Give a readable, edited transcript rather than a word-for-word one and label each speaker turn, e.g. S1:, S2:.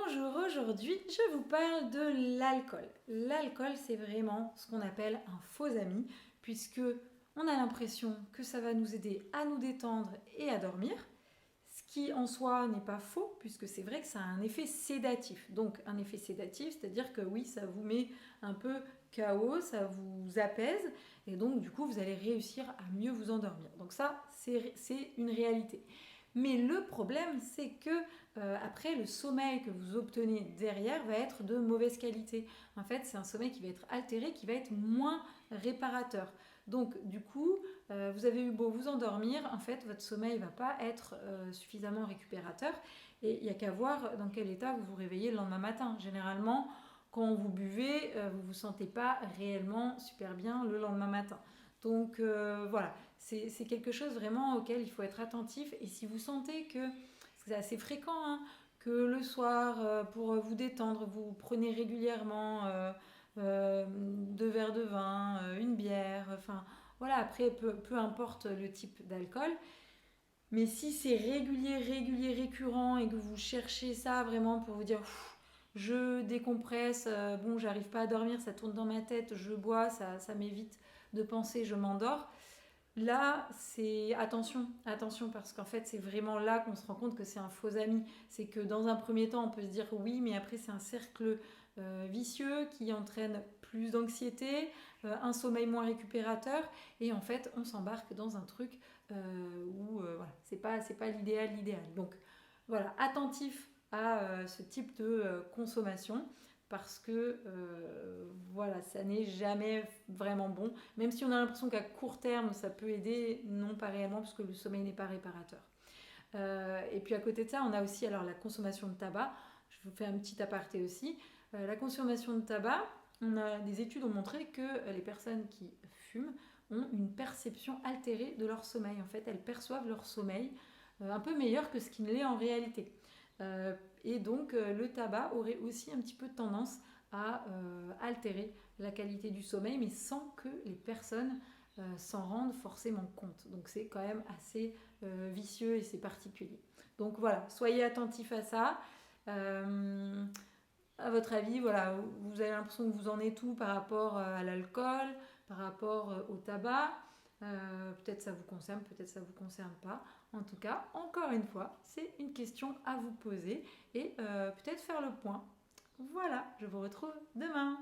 S1: Bonjour, aujourd'hui je vous parle de l'alcool. L'alcool c'est vraiment ce qu'on appelle un faux ami puisque on a l'impression que ça va nous aider à nous détendre et à dormir, ce qui en soi n'est pas faux puisque c'est vrai que ça a un effet sédatif. Donc un effet sédatif, c'est-à-dire que oui, ça vous met un peu KO, ça vous apaise et donc du coup vous allez réussir à mieux vous endormir. Donc ça c'est une réalité. Mais le problème, c'est que après, le sommeil que vous obtenez derrière va être de mauvaise qualité. En fait, c'est un sommeil qui va être altéré, qui va être moins réparateur. Donc, du coup, vous avez eu beau vous endormir, en fait, votre sommeil ne va pas être suffisamment récupérateur. Et il n'y a qu'à voir dans quel état vous vous réveillez le lendemain matin. Généralement, quand vous buvez, vous ne vous sentez pas réellement super bien le lendemain matin. Donc voilà, c'est quelque chose vraiment auquel il faut être attentif. Et si vous sentez que, c'est assez fréquent, hein, que le soir, pour vous détendre, vous prenez régulièrement 2 verres de vin, une bière, enfin voilà, après peu importe le type d'alcool. Mais si c'est régulier, récurrent et que vous cherchez ça vraiment pour vous dire je décompresse, bon j'arrive pas à dormir, ça tourne dans ma tête, je bois, ça m'évite de penser, je m'endors. Là, c'est attention, parce qu'en fait, c'est vraiment là qu'on se rend compte que c'est un faux ami. C'est que dans un premier temps, on peut se dire oui, mais après, c'est un cercle vicieux qui entraîne plus d'anxiété, un sommeil moins récupérateur, et en fait, on s'embarque dans un truc où voilà, c'est pas l'idéal. Donc voilà, attentif à ce type de consommation parce que voilà, ça n'est jamais vraiment bon. Même si on a l'impression qu'à court terme, ça peut aider, non pas réellement, parce que le sommeil n'est pas réparateur. Et puis à côté de ça, on a aussi alors la consommation de tabac. Je vous fais un petit aparté aussi. La consommation de tabac, des études ont montré que les personnes qui fument ont une perception altérée de leur sommeil. En fait, elles perçoivent leur sommeil un peu meilleur que ce qui ne l'est en réalité. Et donc le tabac aurait aussi un petit peu tendance à altérer la qualité du sommeil, mais sans que les personnes s'en rendent forcément compte. Donc c'est quand même assez vicieux et c'est particulier. Donc voilà, soyez attentifs à ça. À votre avis, voilà, vous avez l'impression que vous en êtes où par rapport à l'alcool, par rapport au tabac. Peut-être ça vous concerne, peut-être ça ne vous concerne pas. En tout cas, encore une fois, c'est une question à vous poser et peut-être faire le point. Voilà, je vous retrouve demain.